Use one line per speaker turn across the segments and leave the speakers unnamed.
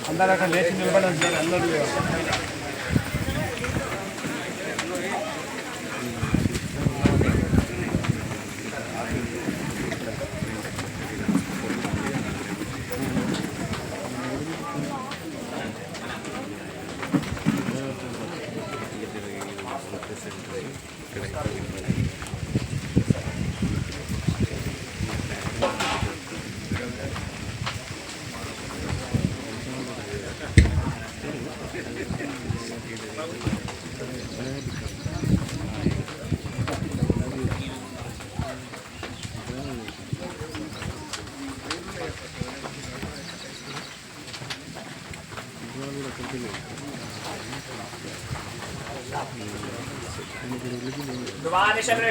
అందరూ అక్కడ లేచి నిలబడండి సార్ అందరూ.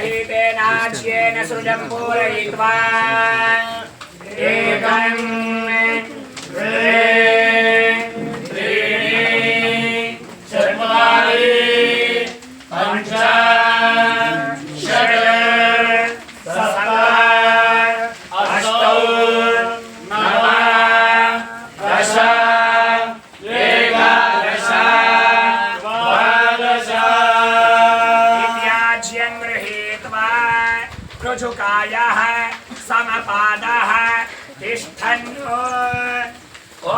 द्वादशगृहीतेनाज्येन सृजं पूरयित्वा एकं द्वे त्रीणि चत्वारि पञ्च षट् सप्त अष्टौ नव दश एकादश द्वादश इत्याज्यं गृहीत्वा ऋजुकायः समपादः तिष्ठन्यो ॐ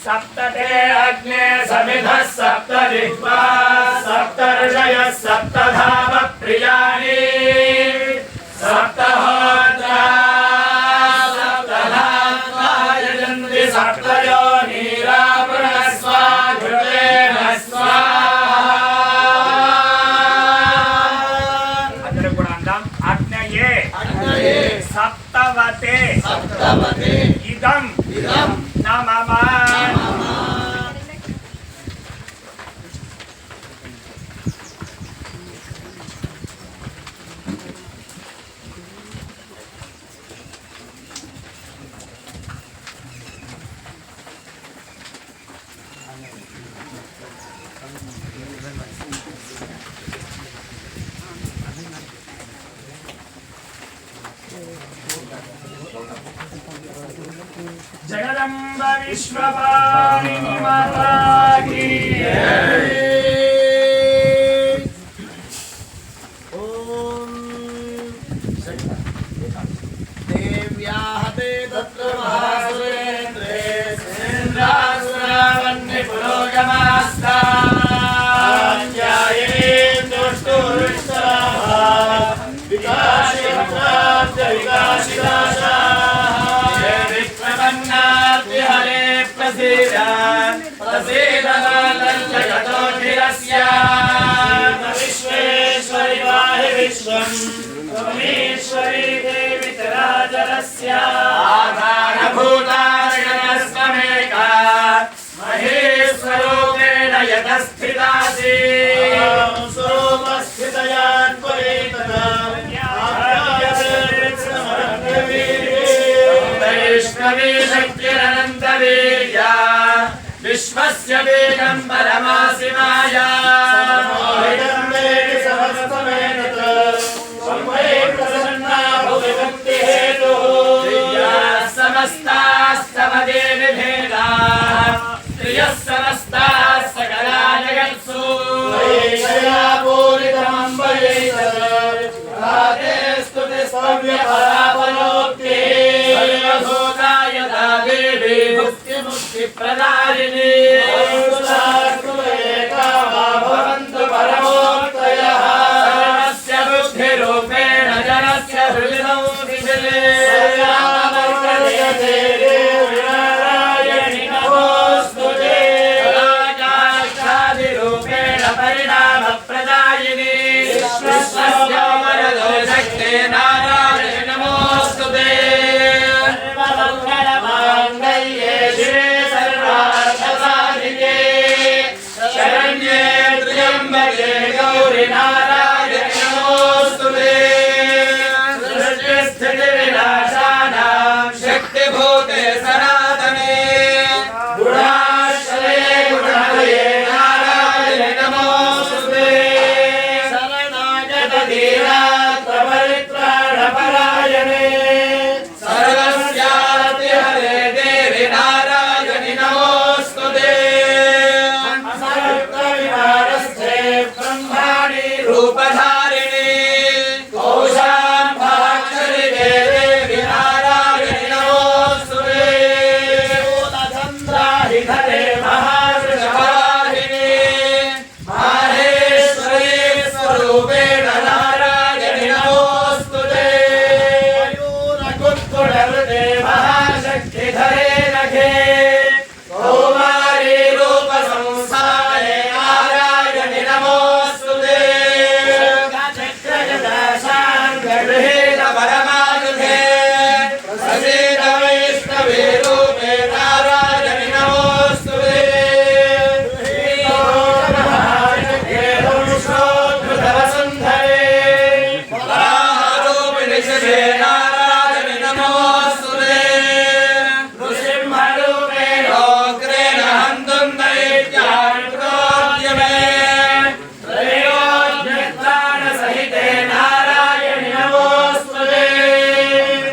सप्तते अग्ने समिधः सप्तजिह्वा सप्तर्षयः सप्तधाम प्रियाणि सप्तहोत्रा सप्तधात्मा यजन्ति सप्तयोनिरावृणस्वा घृतेन అందరూ కూడా అందాం. అగ్నయే సప్తవతే ఇదం నమః. जगदम्ब विश्वपालिनी माता की ओम देव्याः ते तत्र महासुरेन्द्रे सेन्द्रासुरावन्नि पुरोगमास्ताञ्जायेन दुष्टुरुष्टाः विकाशिताश्च विकाशिताशाः हरे प्रसीद प्रसीद जगतोऽखिलस्य विश्वेश्वरि वाहि विश्वं त्वमीश्वरी देवी चराचरस्य आधारभूतारगणस्त्वमेका महेश्वरूपेण यतस्थितासि स्वरूपस्थितया त्वमेतदा वैष्णवी शक्तिरनन्तवीर्या विश्वस्य वेगं परमासि माया मोहितं देवि सहस्रमेतत् त्वमयि प्रसन्ना भुविमुक्तिहेतुः दिव्याः समस्तास्तव देवि भेदाः स्त्रियः समस्ताः सकला जगत्सु वैषया पूरितमम्बरैतत् राधे स्तुतिस्तव्यपरापरोक्तिः देवी मुक्ति मुक्ति प्रदायिनी भवन्तु परमोक्तयः सर्वस्य बुद्धिरूपेण जनस्य हृदौ नारायणि नमोऽस्तुते साक्षादिरूपेण परिणामप्रदायिनी विश्वस्य वरदो शक्ते नारायणि नमोऽस्तुते शरण्ये त्र्यम्बके गौरि नारायणि नमोऽस्तुते सृष्टिस्थितिविनाशानां शक्तिभूते सनातने गुणाश्रये गुणहरे नारायणि नमोऽस्तुते शरणागतये रूपधारिणी कौशाम्भाक्षरि देवी नारायणि नमोस्तुते शूलचन्द्राहिधरे महावृषवाहिनी माहेश्वरी स्वरूपेण नारायणि नमोस्तुते मयूरकुक्कुटवृते महाशक्तिधरे नखे कौमारी रूपसंस्थाने नारायणि नमोस्तुते चक्रगदाशाङ्गगृहीत परमायुधे प्रसीद वैष्णवी रूपे नारायणि नमोस्तुते श्रोत्रवसुन्धरे वराहरूपिणि शिवे नारायणि नमोस्तुते नृसिंहरूपेण अग्रेण हन्तुं दैत्यान् क्रोध्यमे त्रयोज्ञत्राणसहिते नारायणि नमोस्तुते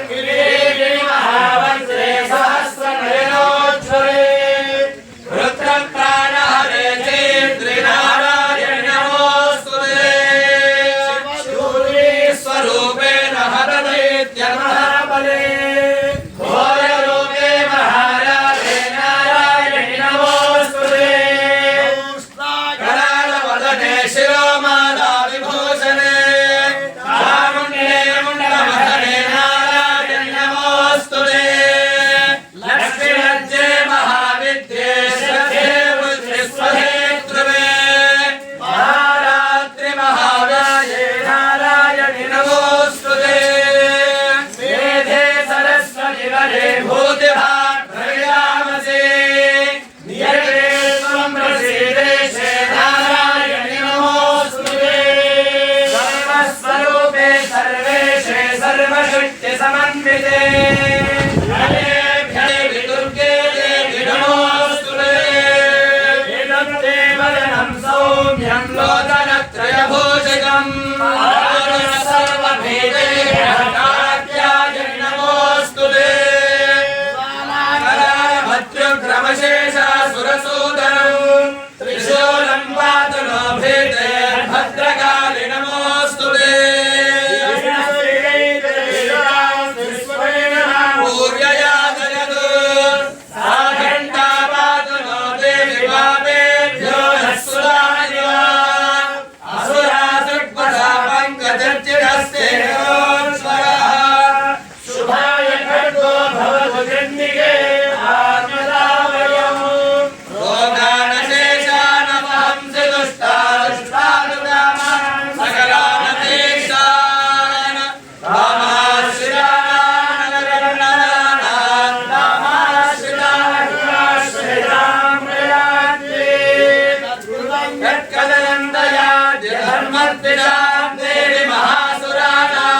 किरीटिनि महावज्रे सहस्रनयनोज्ज्वले रुद्रप्राणहरे चैत्रि नारायणि नमोस्तुते शिवशूली स्वरूपेण हरदैत्यमहाबले घोररूपे महाराजे नारायणि नमोस्तुते करालवदने शिरोमाला विभूषणे चामुण्डे मुण्डमहरे नारायणि नमोस्तुते लक्ष्मीलज्जे महाविद्ये श्रद्धे बुद्धिस्वधे ध्रुवे महारात्रि महाव्याये नारायणि नमोस्तुते मेधे सरस्वति वरे भूतिभाद्रयामसे नियते त्वं प्रसीदेशे नारायणि नमोस्तुते सर्वस्वरूपे सर्वेशे सर्वशक्तिसमन्विते देवी दुर्गे देवी नमोस्तुते इदं ते वदनं सौम्यं लोचनत्रयभूषिकम् सर्वभेदैर्हठात्यायनि नमोस्तुते भद्रग्रमशेषासुरसूदनं त्रिशूलं पातुनो भेदे भद्रकाली नमोस्तुते पूर्यया जयतु सा घण्टा पातुनो देवी पापेभ्यो नः असुरासृक्पथा पङ्कजर्चितस्ते नमोऽस्वरः शुभाय खड्गो भवतु चण्डिके आत्मदावयम् रोगानशेषानवहंसि दुष्टादुष्टानुगामान् सकलानशेषान् रामाश्रितान् धर्मर्दिशां देवी महासुराणां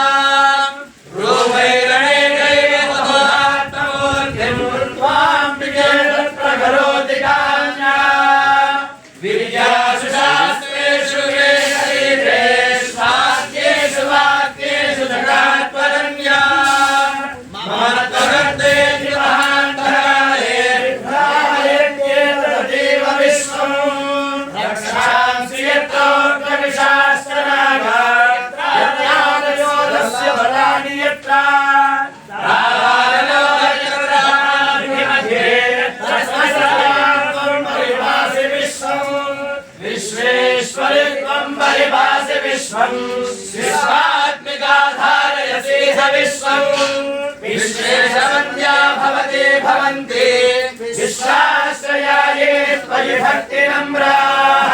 रूपैरणैकैः बहुधात्ममूर्तिं त्वाम्बिके तत्र करोति काम्याम् विद्यासु शास्त्रेषु वेदविधेषु वाक्येषु वाक्येषु जगात्परन्या मम त्वगर्तेति महान्तराले भ्रामयत्येतदेव विश्वम् रक्षांसि यत्रोक्तविशास्त्रनागात्र्यादयोधस्य बलानि यत्र विश्वेश्वरि त्वं परिभासि विश्वम् विश्वात्मिकाधारयसि स विश्वम् विश्वेशवन्या भवति भवन्ति विश्वाश्रया ये त्वयि भक्तिनम्राः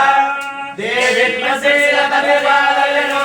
देवी प्रसीद तदिवादय नो